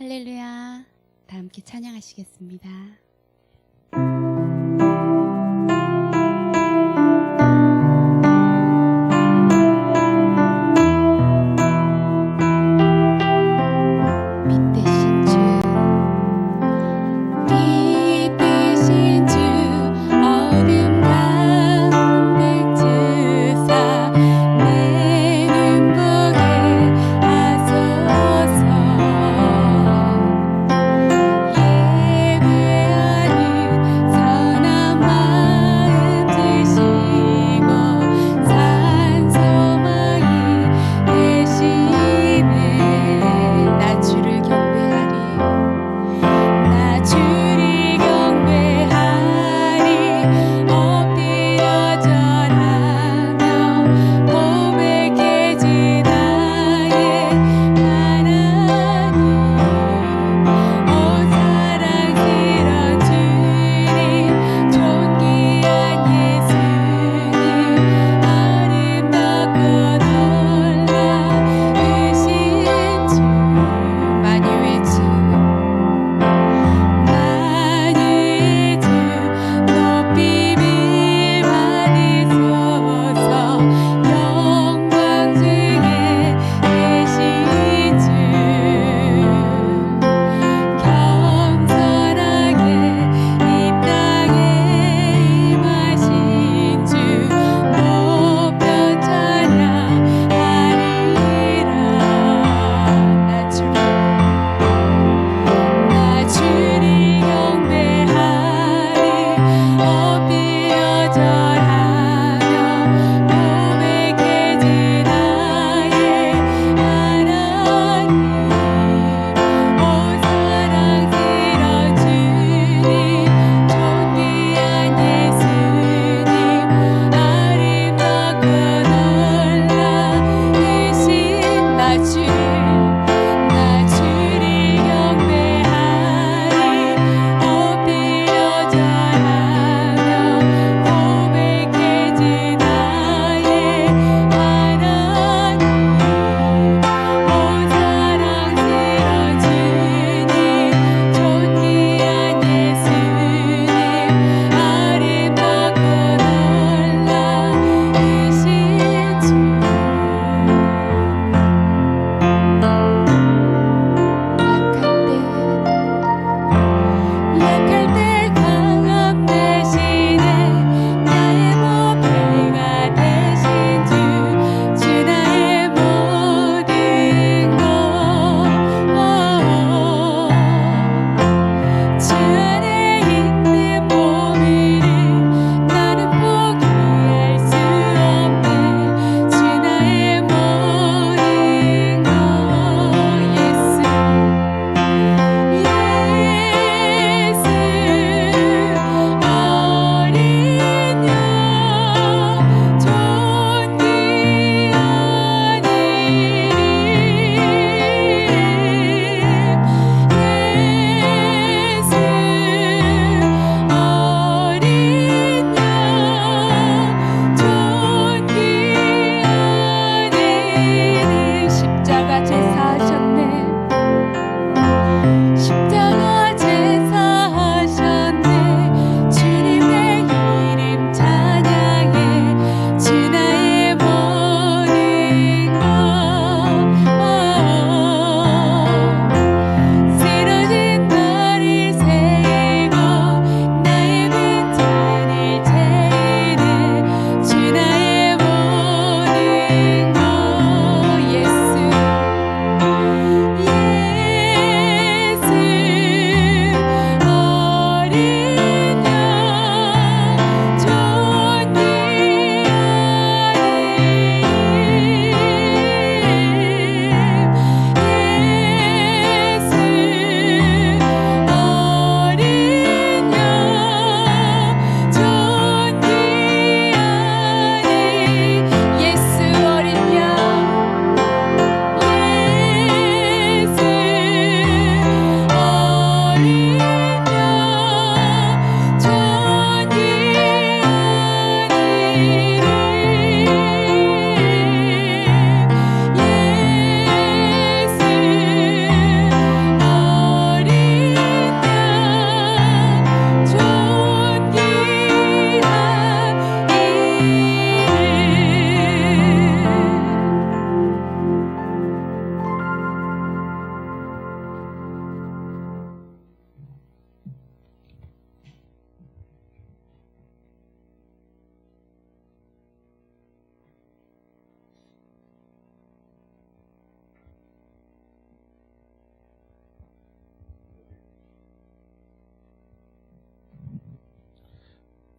할렐루야. 다 함께 찬양하시겠습니다. 예배하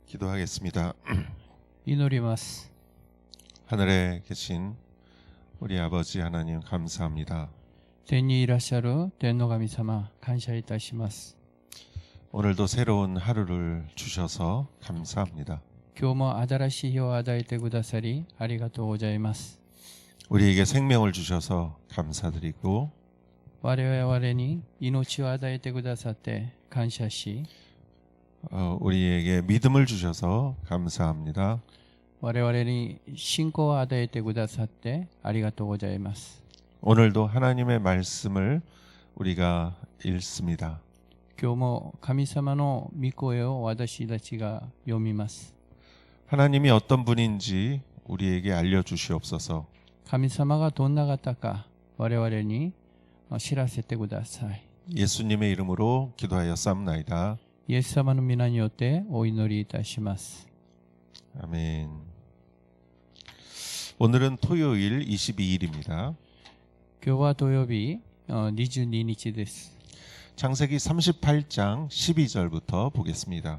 기도하겠습니다. 祈ります。 하늘에 계신 우리 아버지 하나님 감사합니다. 天にいらっしゃる天の神様、感謝いたします。 오늘도 새로운 하루를 주셔서 감사합니다. 今日も新しい日を与えてくださり、ありがとうございます。 우리에게 생명을 주셔서 감사드리고 我々に命を与えてくださって感謝し、 우리에게 믿음을 주셔서 감사합니다. 我々に信仰を与えてくださってありがとうございます。 오늘도 하나님의 말씀을 우리가 읽습니다. 今日も神様の御声を私たちが読みます。 하나님이 어떤 분인지 우리에게 알려주시옵소서. 神様がどんな方か我々に知らせてください。 예수님의 이름으로 기도하여 싸움나이다. イエス様の皆によってお祈りいたします。 아멘. 오늘은 토요일 22일입니다. 今日は土曜日22日です。 창세기 38장 12절부터 보겠습니다.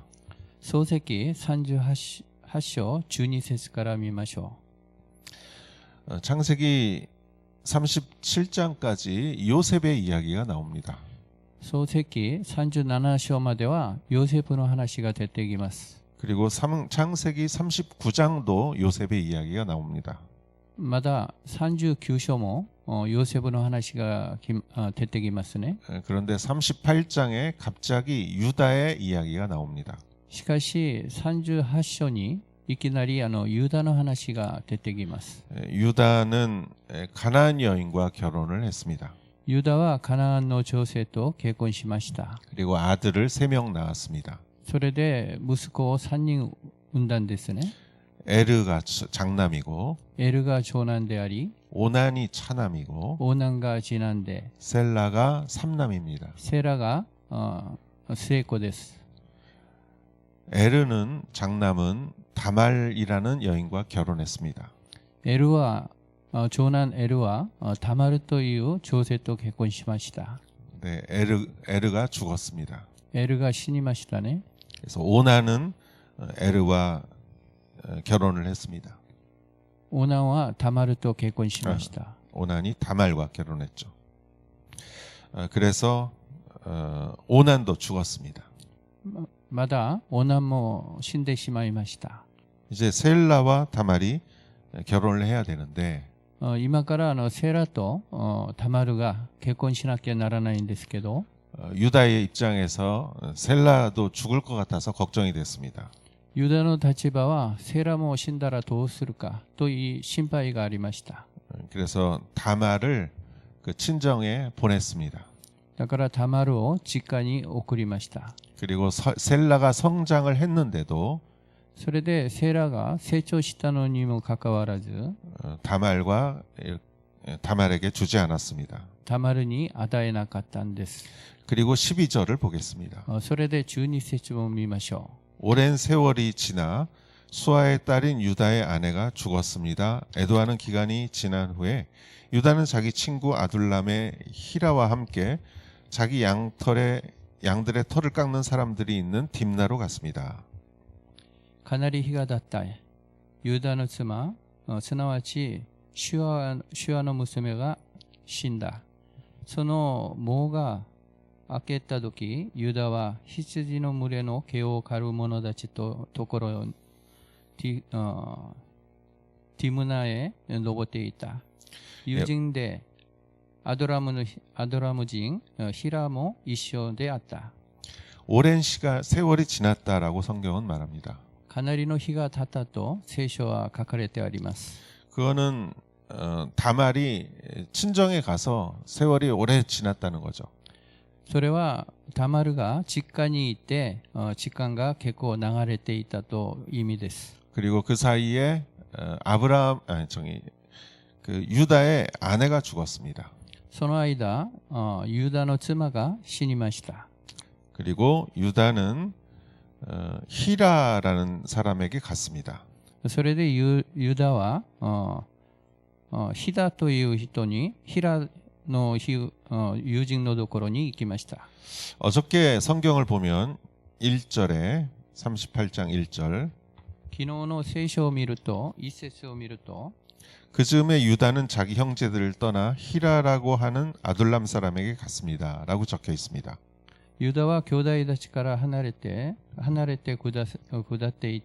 創世記38章12節から見ましょ 창세기 37장까지 요셉의 이야기가 나옵니다. う。創世記37章まではヨセフの話が出てきます。 그리고 창세기 39장도 요셉의 이야기가 나옵니다. まだ39章もヨセフの話が出てきますね。 그런데 38장에 갑자기 유다의 이야기가 나옵니다. しかし38章にいきなりユダの話が出てきます。 유다는 가나안 여인과 결혼을 했습니다. ユダはカナンの女性と結婚しました。 그리고 아들을 3명 낳았습니다. それで息子を3人産んだんですね。 에르가 장남이고 エルが長男であり、 오난이 차남이고 オーナンが次男で、 셀라가 삼남입니다. セラが末っ子です。 에르는 장남은 다말이라는 여인과 결혼했습니다. エルは長男エルはタマルという女性と結婚しました。 네, 에르가 죽었습니다. エルが死にましたね。 그래서 오난은 에르와 결혼을 했습니다. オーナンはタマルと結婚しました。 오난이 다말과 결혼했죠. 그래서 오난도 죽었습니다. まだオーナンも死んでしまいました。 이제 셀라와 다말이 결혼을 해야 되는데 今からセラとタマルが結婚しなきゃならないんですけど、 유다의 입장에서 셀라도 죽을 것 같아서 걱정이 됐습니다. ユダの立場はセラも死んだらどうするかという心配がありました。 그래서 다말을 그 친정에 보냈습니다. だからタマルを実家に送りました。 그리고 셀라가 성장을 했는데도 それでセラが成長したのにもかかわらず、 다말에게 주지 않았습니다. タマルに与えなかったんです。 그리고 12절을 보겠습니다. それで12節を見ましょう。 오랜 세월이 지나 수아의 딸인 유다의 아내가 죽었습니다. 애도하는 기간이 지난 후에 유다는 자기 친구 아둘람의 히라와 함께 자기 양들의 털을 깎는 사람들이 있는 딥나로 갔습니다. かなり日が経ったユダの妻、すなわちシュアの娘が死んだ。その毛が明けた時、ユダは羊の群れの毛を刈る者たちとところティムナへ登っていた。友人でアドラム人ヒラも一緒であった。 오랜 세월이 지났다라고 성경은 말합니다. かなりの日が経ったと聖書は書かれてあります。 그거는 다말이 친정에 가서 세월이 오래 지났다는 거죠. それはタマルが実家に行って時間が結構流れていたという意味です。 그리고 그 사이에 유다의 아내가 죽었습니다. その間ユダの妻が死にました。 그리고 유다는 히라라는 사람에게 갔습니다. それでユダはヒダという人にヒラの友人のところに行きました。 어저께 성경을 보면 1절에 38장 1절. 昨日の聖書を見ると、一節を見ると、 그 즈음에 유다는 자기 형제들을 떠나 히라라고 하는 아둘람 사람에게 갔습니다. 라고 적혀 있습니다. ユダは兄弟たちから離れて下ってい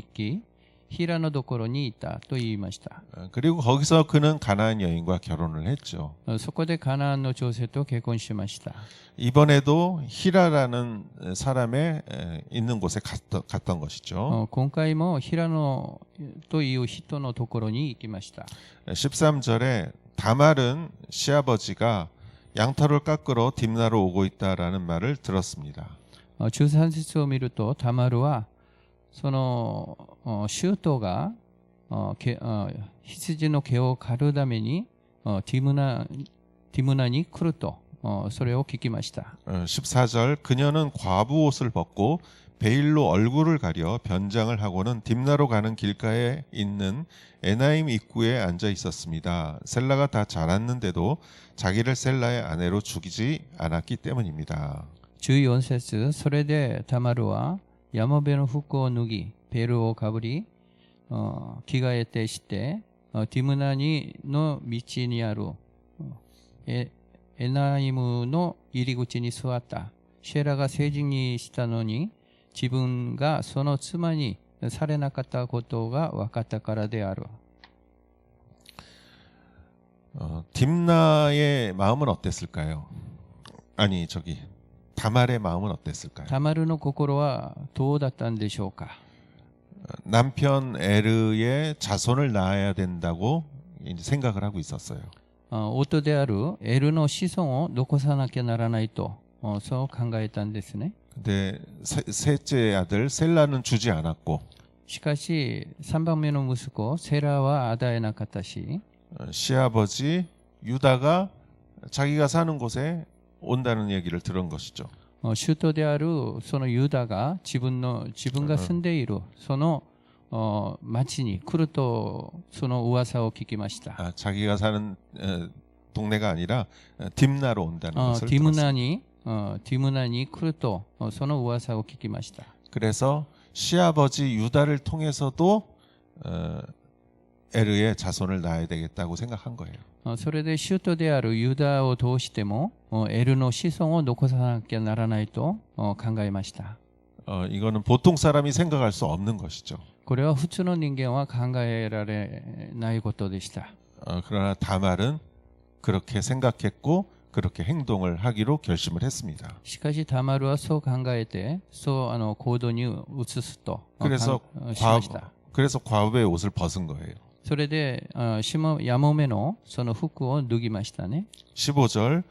き、ヒラのところにいたと言いました。 그리고 거기서 그는 가나안 여인과 결혼을 했죠. そこでカナンの女性と結婚しました。 이번에도 히라라는 사람의 있는 곳에 갔던 것이죠. 今回もヒラのという人のところに行きました。 13절에 다말은 시아버지가 양털을 깎으러 딥나로 오고 있다라는 말을 들었습니다. 13節を見ると、タマルはそのシュートが羊の毛を刈るためにティムナに来るとそれを聞きました。 14절 그녀는 과부 옷을 벗고 베일로 얼굴을 가려 변장을 하고는 딥나로 가는 길가에 있는 에나임 입구에 앉아 있었습니다. 셀라가 다 자랐는데도 자기를 셀라의 아내로 죽이지 않았기 때문입니다. 14節、それでタマルは山辺の服を脱ぎ、ベールをかぶり、着替えてして、ティムナの道にあるエナイムの入り口に座った。シェラが成人にしたのに、自分がその妻にされなかったことが分かったからである。 딥나의 마음은 어땠을까요? 아니 다말의 마음은 어땠을까요? タマルの心はどうだったんでしょうか。 남편 에르의 자손을 낳아야 된다고 이제 생각을 하고 있었어요. 夫であるエルの子孫を残さなきゃならないと、そう考えたんですね。 근데 셋째 아들 셀라는 주지 않았고 しかし3番目の息子セラは与えなかったし、 시아버지 유다가 자기가 사는 곳에 온다는 얘기를 들은 것이죠. 首都であるそのユダが自分が住んでいるその町に来るとその噂を聞きました。 자기가 사는 동네가 아니라 딥나로 온다는 것을 ティム 들었습니다. ナに来るとその噂を聞きました。 그래서 시아버지 유다를 통해서도 에르의 자손을 낳아야 되겠다고 생각한 거예요. それで首都であるユダを通してもエルの子孫を残さなきゃならないと考えました。 이거는 보통 사람이 생각할 수 없는 것이죠. これは普通の人間は考えられないことでした。 그러나 다말은 그렇게 생각했고 그렇게 행동을 하기로 결심을 했습니다. しかしタマルはそう考えてそう行動に移すとしました。 그래서 과부의 옷을 벗은 거예요. それでやもめのその服を脱ぎましたね。 15절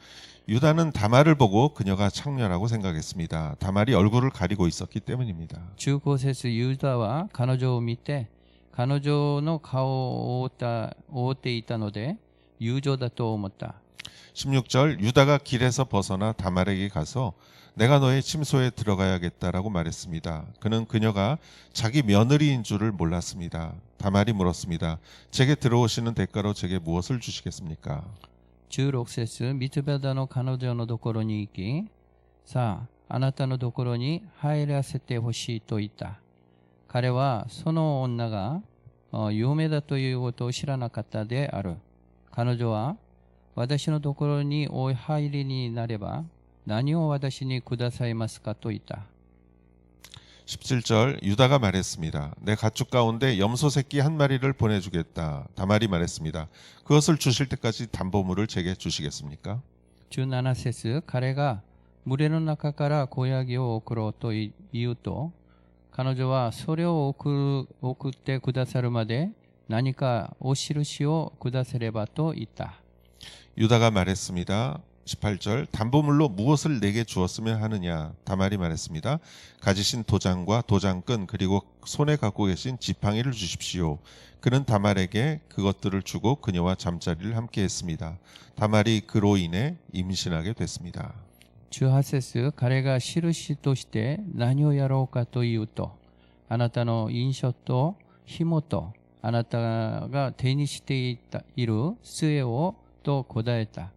유다는 다말을 보고 그녀가 창렬하고 생각했습니다. 다말이 얼굴을 가리고 있었기 때문입니다. 15節ユダは彼女を見て彼女の顔を覆っていたので友情だと思った。 16절 유다가 길에서 벗어나 다말에게 가서 내가 너의 침소에 들어가야겠다라고 말했습니다. 그는 그녀가 자기 며느리인 줄을 몰랐습니다. 다말이 물었습니다. 제게 들어오시는 대가로 제게 무엇을 주시겠습니까? 16節ミツバダの彼女のところに行き、さあ、あなたのところに入らせてほしいと言った。彼はその女が嫁だということを知らなかったである。彼女は私のところにお入りになれば何を私にくださいますかと言った。 17절 유다가 말했습니다. 내 가축 가운데 염소 새끼 한 마리를 보내주겠다. 다말이 말했습니다. 그것을 주실 때까지 담보물을 제게 주시겠습니까? 17節彼が群れの中から子ヤギを送ろうと言うと、彼女はそれを送ってくださるまで何かお印をくださればと言った。 유다가 말했습니다. 18절 담보물로 무엇을 내게 주었으면 하느냐. 다말이 말했습니다. 가지신 도장과 도장끈 그리고 손에 갖고 계신 지팡이를 주십시오. 그는 다말에게 그것들을 주고 그녀와 잠자리를 함께 했습니다. 다말이 그로 인해 임신하게 됐습니다. 18節彼が印として何をやろうかというと、あなたの印書と紐とあなたが手にしている杖をと答えた。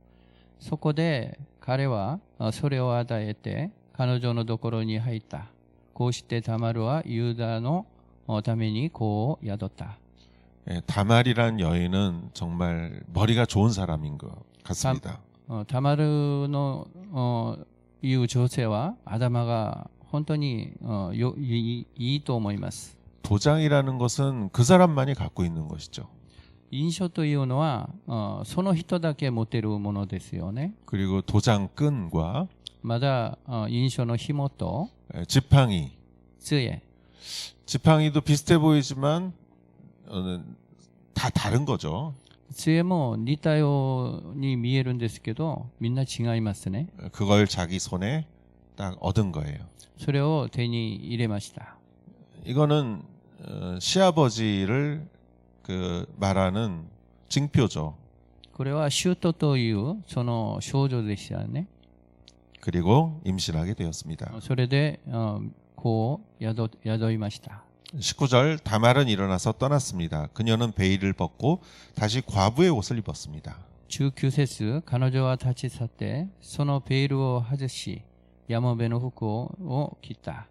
そこで彼はそれを与えて彼女のところに入った。こうしてタマルはユダのために子を宿った。 예, 다말이란 여인은 정말 머리가 좋은 사람인 것 같습니다. タマルのいう女性は頭が本当にいいと思います。 도장이라는 것은 그 사람만이 갖고 있는 것이죠. 印象というのはその人だけ持てるものですよね。 그리고 도장끈과 まだ印象の紐と 지팡이. 杖、 지팡이도 비슷해 보이지만 다 다른 거죠. 杖も似たように見えるんですけど、みんな違いますね。 그걸 자기 손에 딱 얻은 거예요. それを手に入れました。 이거는 시아버지를 말하는 징표죠. これはシュートというその少女でしたね。 그리고 임신하게 되었습니다. それで子を宿いました。 19절 다말은 일어나서 떠났습니다. 그녀는 베일을 벗고 다시 과부의 옷을 입었습니다. 19節、彼女は立ち去って、そのペールを外し、山辺の服を着た。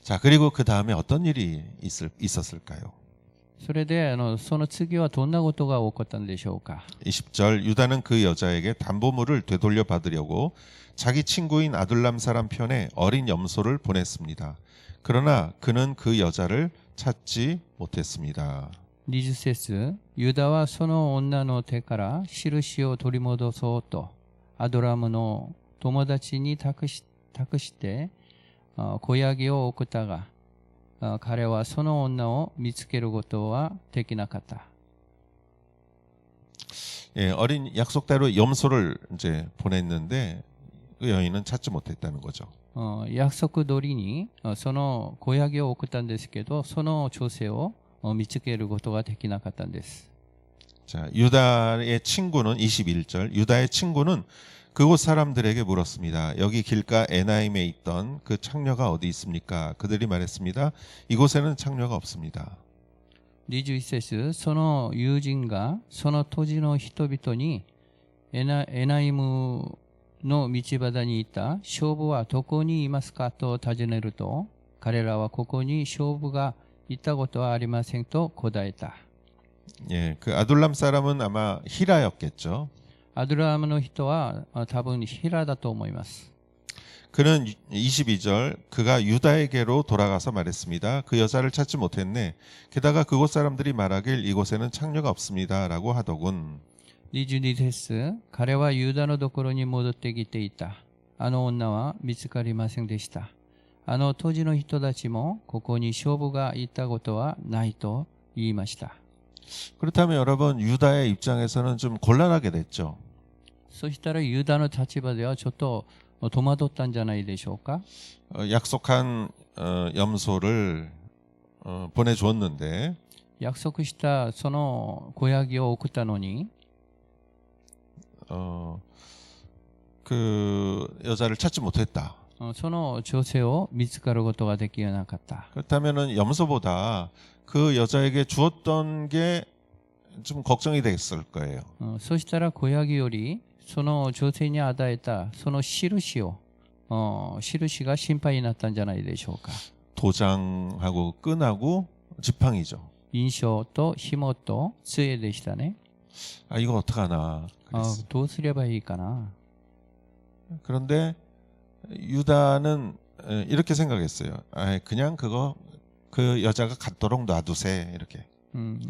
자, 그리고 그 다음에 어떤 일이 있었을까요? それでその次はどんなことが起こったんでしょうか。 20절 유다는 그 여자에게 담보물을 되돌려 받으려고 자기 친구인 아둘람 사람 편에 어린 염소를 보냈습니다. 그러나 그는 그 여자를 찾지 못했습니다. 20節、ユダはその女の手から印を取り戻そうと、アドラムの友達に託して子ヤギを送ったが、彼はその女を見つけることはできなかった。 예, 어린 약속대로 염소를 이제 보냈는데 그 여인은 찾지 못했다는 거죠. 約束通りにその子ヤギを送ったんですけど、その女性を見つけることができなかったんです。 자, 유다의 친구는 21절 유다의 친구는 그곳 사람들에게 물었습니다. 여기 길가 에나임에 있던 그 창녀가 어디 있습니까? 그들이 말했습니다. 이곳에는 창녀가 없습니다. 21節、その友人がその土地の人々にエナイムの道端にいた娼婦はどこにいますかと尋ねると、彼らはここに娼婦がいたことはありませんと答えた。 예, 그 아둘람 사람은 아마 히라였겠죠. アドラムの人は多分ヒラだと思います。 그는 22절 그가 유다에게로 돌아가서 말했습니다. 그 여자를 찾지 못했네. 게다가 그곳 사람들이 말하길 이곳에는 창녀가 없습니다라고 하더군. 22節、彼はユダのところに戻ってきていた。あの女は見つかりませんでした。あの当時の人たちもここに娼婦がいたことはないと言いました。 그렇다면 여러분 유다의 입장에서는 좀 곤란하게 됐죠. そしたらユダの立場ではちょっと戸惑ったんじゃないでしょうか。 약속한 염소를 보내주었는데 約束したその子ヤギを送ったのに 그 여자를 찾지 못했다. その女性を見つかることができなかった。 그렇다면은 염소보다 그 여자에게 주었던 게 좀 걱정이 됐을 거예요. そしたら子ヤギよりその女性に与えたその印が心配になったんじゃないでしょうか。 도장하고 끈하고 지팡이죠. 印象と紐と杖でしたね。 아 이거 어떡하나. どうすればいいかな。 그런데 유다는 이렇게 생각했어요. 아 그냥 그 여자가 갖도록 놔두세 이렇게.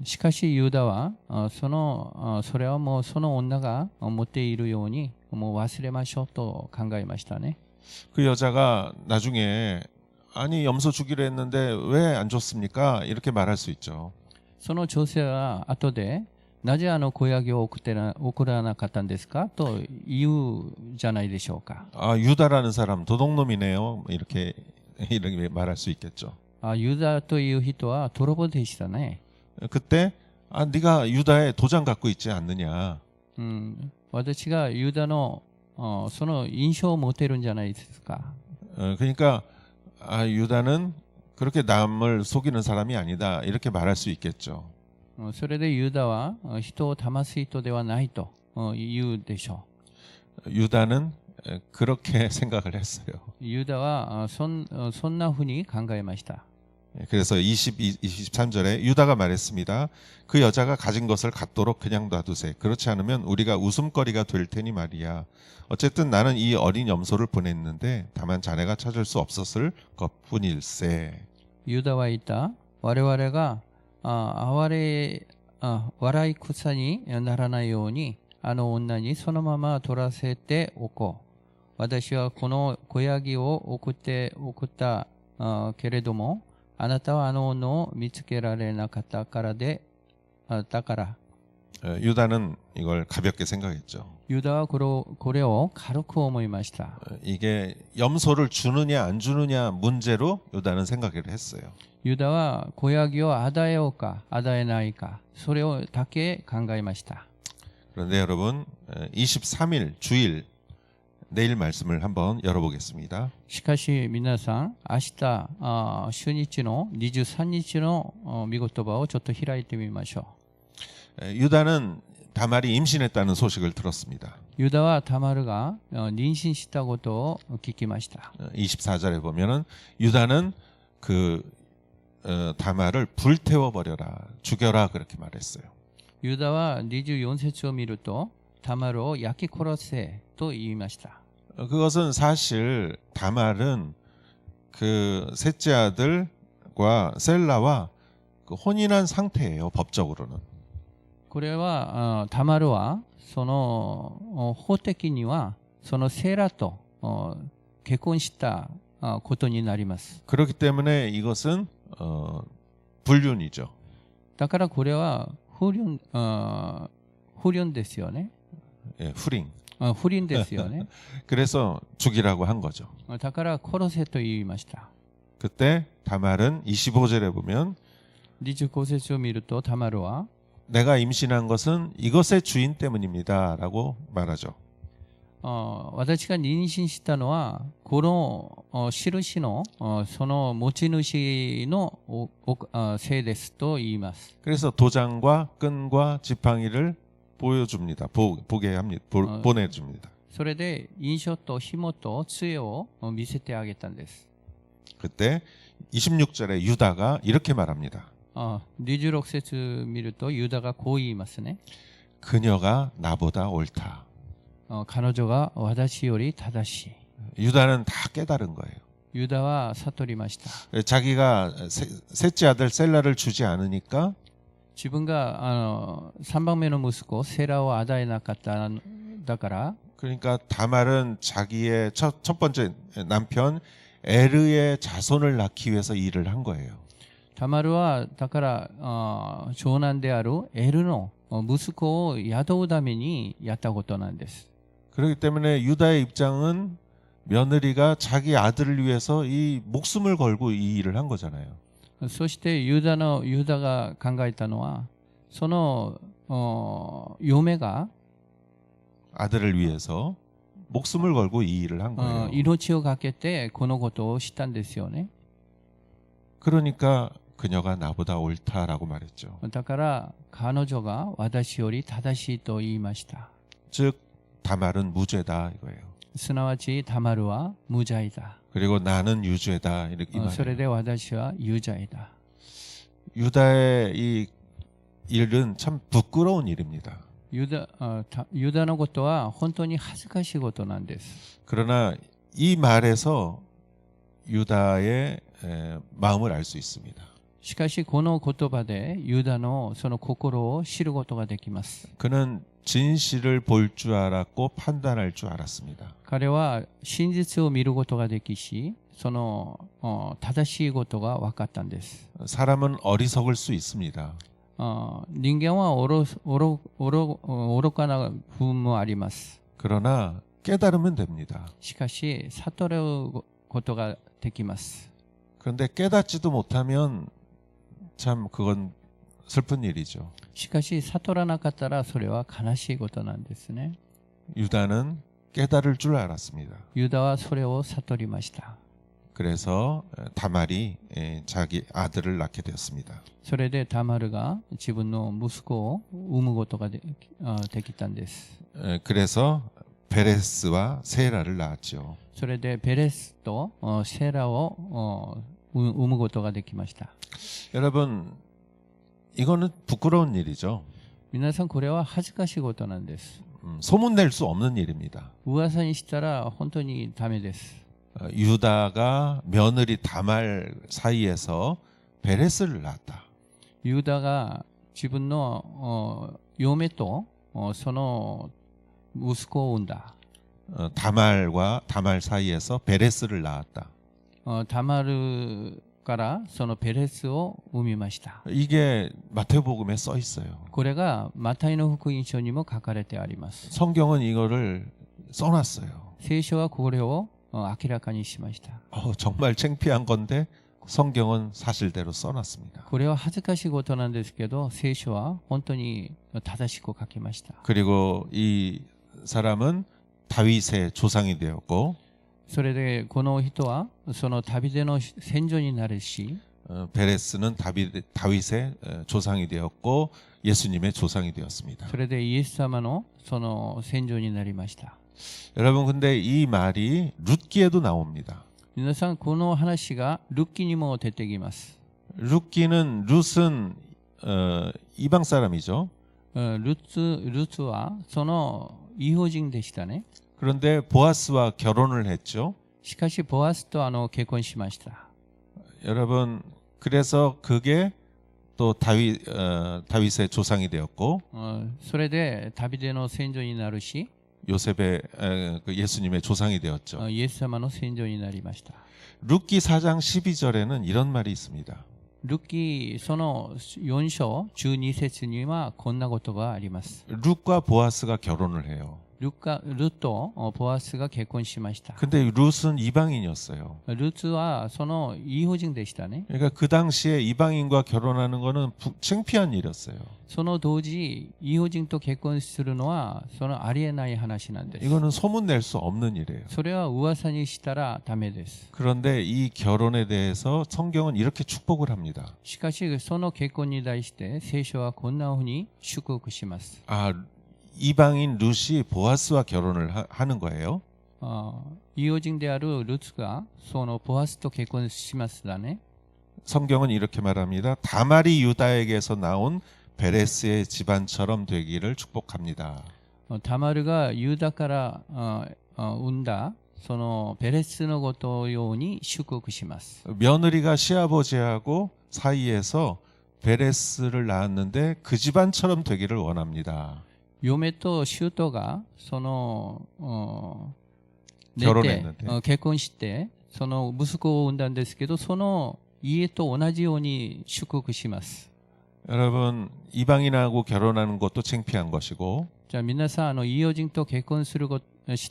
しかしユダはそれはもうその女が持っているようにもう忘れましょうと考えましたね。 그 여자가 나중에 아니 염소 주기로 했는데 왜 안 줬습니까? 이렇게 말할 수 있죠. その女性は後でなぜ子ヤギを送らなかったんですかと言うじゃないでしょうか。 아 유다라는 사람 도둑놈이네요. 이렇게 말할 수 있겠죠. ユダという人は泥棒でしたね。 그때 아 네가 유다의 도장 갖고 있지 않느냐. 私がユダのその印象を持てるんじゃないですか。 그러니까 아 유다는 그렇게 남을 속이는 사람이 아니다. 이렇게 말할 수 있겠죠. それでユダは人を騙す人ではないと言うでしょう。 유다는 그렇게 생각을 했어요. ユダはそんなふうに考えました。 그래서 23절에 유다가 말했습니다. 그 여자가 가진 것을 갖도록 그냥 놔두세. 그렇지 않으면 우리가 웃음거리가 될 테니 말이야. 어쨌든 나는 이 어린 염소를 보냈는데 다만 자네가 찾을 수 없었을 것뿐일세. ユダは言った。我々が笑い草にならないようにあの女にそのまま取らせておこう。私はこの子ヤギを送ったけれどもあなたはあの女を見つけられなかったからだから 유다는 이걸 가볍게 생각했죠. ユダはこれを軽く思いました。 이게 염소를 주느냐 안 주느냐 문제로 유다는 생각을 했어요. ユダは子ヤギを与えようか与えないかそれをだけ考えました。 그런데 여러분 23일 주일 내일 말씀을 한번 열어보겠습니다. しかし皆さん明日主日の23日の御言葉をちょっと開いてみましょ 유다는 다말이 임신했다는 소식을 들었습니다. う。ユダはタマルが妊娠したことを聞きました。 24절에 보면은 유다는 그 다말을 불태워 버려라, 죽여라 그렇게 말했어요. ユダは24節を見るとタマルを焼き殺せと言いました。 그것은 사실 다말은 그 셋째 아들과 셀라와 그 혼인한 상태예요. 법적으로는. これはタマルはその法的にはそのセラと結婚したことになります。 그렇기 때문에 이것은 불륜이죠. だからこれは不倫ですよね。 예, 후링. 不倫ですよね。 그래서 죽이라고 한 거죠. だから殺せと言いました。 그때 다말은 25절에 보면 25節を見るとタマルは 내가 임신한 것은 이것의 주인 때문입니다라고 말하죠. 私が妊娠したのはこの印のその持ち主のせいですと言います。 그래서 도장과 끈과 지팡이를 보여줍니다. 보게 합니다. 보내줍니다. それで印書と紐と杖を見せてあげたんです。 그때 26절에 유다가 이렇게 말합니다. 26節見るとユダがこう言いますね。 그녀가 나보다 옳다. 彼女が私より正しい。 유다는 다 깨달은 거예요. ユダは悟りました。 자기가 셋째 아들 셀라를 주지 않으니까 自分が3番目の息子セラを与えなかっただから 그러니까 다말은 자기의 첫 번째 남편 에르의 자손을 낳기 위해서 일을 한 거예요. タマルはだから長男であるエルの息子を雇うためにやったことなんです。 그렇기 때문에 유다의 입장은 며느리가 자기 아들을 위해서 이 목숨을 걸고 이 일을 한 거잖아요. そしてユダが考えたのはその嫁が 아들을 위해서 목숨을 걸고 이 일을 한 거예요. 命をかけてこのことをしたんですよね。 그러니까 그녀가 나보다 옳다라고 말했죠. だから彼女が私より正しいと言いました。 즉 다말은 무죄다 이거예요. すなわちタマルは無罪だ。 그리고 나는 유죄다 이렇게 それで私は有罪だ。 유다의 이 일은 참 부끄러운 일입니다. ユダのことは本当に恥ずかしいことなんです。 그러나 이 말에서 유다의 마음을 알 수 있습니다. しかしこの言葉でユダのその心を知ることができます。 그는 진실을 볼 줄 알았고 판단할 줄 알았습니다. 彼は真実を見ることができし、その正しいことが分かったんです。 사람은 어리석을 수 있습니다. 人間は愚かな部分もあります。 그러나 깨달으면 됩니다. しかし悟ることができます。 그런데 깨닫지도 못하면 참 그건 슬픈 일이죠. しかし悟らなかったらそれは悲しいことなんですね。 유다는 깨달을 줄 알았습니다. ユダはそれを悟りました。 그래서 다말이 자기 아들을 낳게 되었습니다. それでタマルが自分の息子を産むことができたんです。 그래서 베레스와 세라를 낳았죠. それでペレスとセーラを産むことができました。 여러분, 이거는 부끄러운 일이죠. 皆さんこれは恥ずかしいことなんです。 소문낼 수 없는 일입니다. 噂にしたら本当にダメです。 유다가 며느리 다말 사이에서 베레스를 낳았다. ユダが自分の嫁とその息子を産んだ。 다말과 다말 사이에서 베레스를 낳았다. タマルからそのペレスを産みました。 이게 마태복음에 써 있어요. これがマタイの福音書にも書かれてあります。 성경은 이거를 써놨어요. 聖書はこれを明らかにしました。 정말 창피한 건데 성경은 사실대로 써놨습니다. これは恥ずかしいことなんですけど、聖書は本当に正しく書きました。 그리고 이 사람은 다윗의 조상이 되었고 それでこの人はそのダビデの先祖になるし、 베레스는 다윗의 조상이 되었고 예수님의 조상이 되었습니다. それでイエス様のその先祖になりました。 여러분 근데 이 말이 룻기에도 나옵니다. 皆さんこの話がルッキにも出てきます。 룻기는 룻은 이방 사람이죠. ルツはその異邦人でしたね。 그런데 보아스와 결혼을 했죠. しかしボアスと結婚しました。 여러분 그래서 그게 또 다윗의 조상이 되었고 それでダビデの先祖になるし、 요셉의 예수님의 조상이 되었죠. イエス様の先祖になりました。 룻기 4장 12절에는 이런 말이 있습니다. ルッキその4章12節にはこんなことがあります。 룻과 보아스가 결혼을 해요. ルとボアスが結婚しました。 근데 룻은 이방인이었어요. ルツはその異邦人でしたね。 그러니까 그 당시에 이방인과 결혼하는 거는 창피한 일이었어요. その当時異邦人と結婚するのはそのありえない話なんです。 이거는 소문낼 수 없는 일이에요. それは噂にしたらダメです。 그런데 이 결혼에 대해서 성경은 이렇게 축복을 합니다. しかしその結婚に対して聖書はこんなふうに祝福します。 이방인 룻이 보아스와 결혼을 하는 거예요. 異邦人であるルツがそのボアスと結婚しますだね。 성경은 이렇게 말합니다. 다말이 유다에게서 나온 베레스의 집안처럼 되기를 축복합니다. タマルがユダから産んだそのペレスのことように祝福します。 며느리가 시아버지하고 사이에서 베레스를 낳았는데 그 집안처럼 되기를 원합니다. 嫁と舅がその結婚してその息子を産んだんですけど、その家と同じように祝福します。 여러분 이방인하고 결혼하는 것도 창피한 것이고 じゃあ皆さん異邦人と結婚し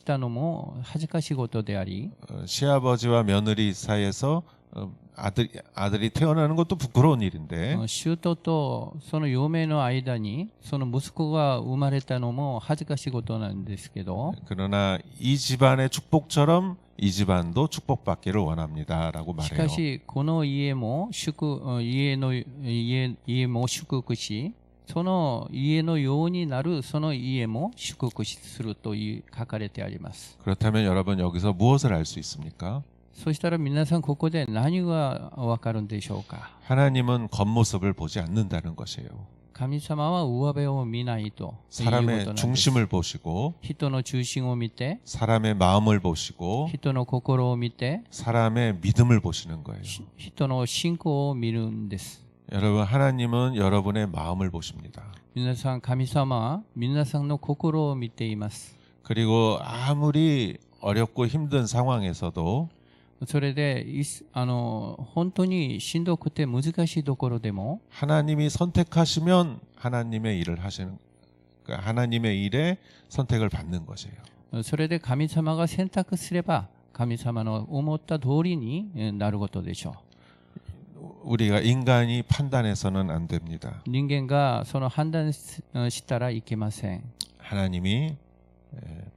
たのも恥ずかしいことであり、 시아버지와 며느리 사이에서 아들이 태어나는 것도 부끄러운 일인데 舅とその嫁の間にその息子が生まれたのも恥ずかしいことなんですけど、 그러나 이 집안의 축복처럼 이 집안도 축복받기를 원합니다라고 し 말해요. かしこの家も祝福し、その家のようになるその家も祝福すると書かれてあります。 그렇다면 여러분 여기서 무엇을 알 수 있습니까? そしたら皆さんここで何がわかるんでしょうか。 하나님은 겉모습을 보지 않는다는 것이에요. 神様は上辺を見ないということなんで 사람의 す。 중심을 보시고 人の中心を見て、 사람의 마음을 보시고 人の心を見て、 사람의 믿음을 보시는 거예요. 人の信仰を見るんです。 여러분 하나님은 여러분의 마음을 보십니다. 皆さん神様は皆さんの心を見ています。 그리고 아무리 어렵고 힘든 상황에서도 それで本当にしんどくて難しいところでも 하나님이 선택하시면 하나님의 일을 하시는 그러니까 하나님의 일에 선택을 받는 것이에요. それで神様が選択すれば神様の思った通りになることでしょう。 우리가 인간이 판단해서는 안 됩니다. 人間がその判断したらいけません。 하나님이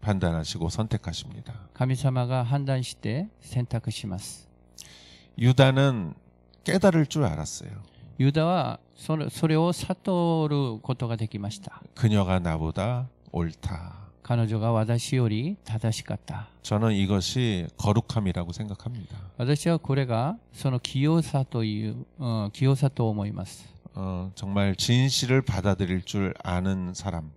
판단하시고 선택하십니다. 神様が判断して選択します。 유다는 깨달을 줄 알았어요. ユダはそれを悟ることができました。 그녀가 나보다 옳다. 彼女が私より正しかった。 저는 이것이 거룩함이라고 생각합니다. 私はこれがその清さという、清さと思います。 정말 진실을 받아들일 줄 아는 사람.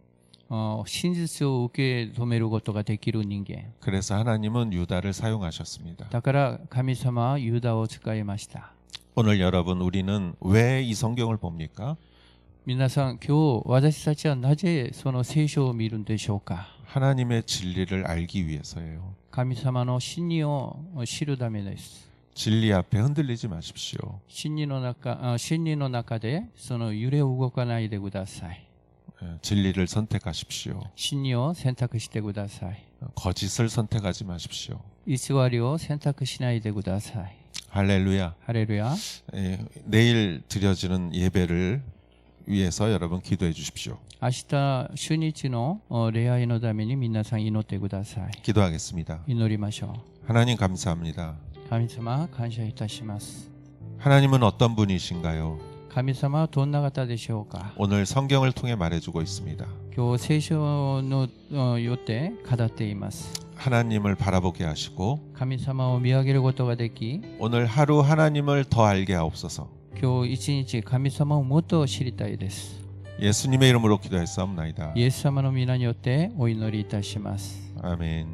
真実を受け止めることができる人間。 그래서 하나님은 유다를 사용하셨습니다. だから神様はユダを使いました。 오늘 여러분 우리는 왜 이 성경을 봅니까? 皆さん、今日私たちはなぜその聖書を見るんでしょうか。 하나님의 진리를 알기 위해서예요. 神様の真理を知るためです。 진리 앞에 흔들리지 마십시오. 真理の中でその揺れを動かないでください。 진리를 선택하십시오. 真理を選択してください。 거짓을 선택하지 마십시오. 偽りを選択しないでください。 할렐루야. ハレルヤ。 내일 드려지는 예배를 위해서 여러분 기도해 주십시오. 明日、主日の礼拝のために皆さん祈ってください。 기도하겠습니다. 祈りましょ 하나님 감사합니다. う。神様、感謝いたします。 하나님은 어떤 분이신가요? 神様はどんな方でしょうか。 오늘 성경을 통해 말해주고 있습니다. 今日聖書のよって語っています。 하나님을 바라보게 하시고 神様を見上げることができ、 오늘 하루 하나님을 더 알게 하옵소서. 今日一日神様をもっと知りたいです。 예수님의 이름으로 기도했사옵나이다. イエス様の皆によってお祈りいたします。 아멘.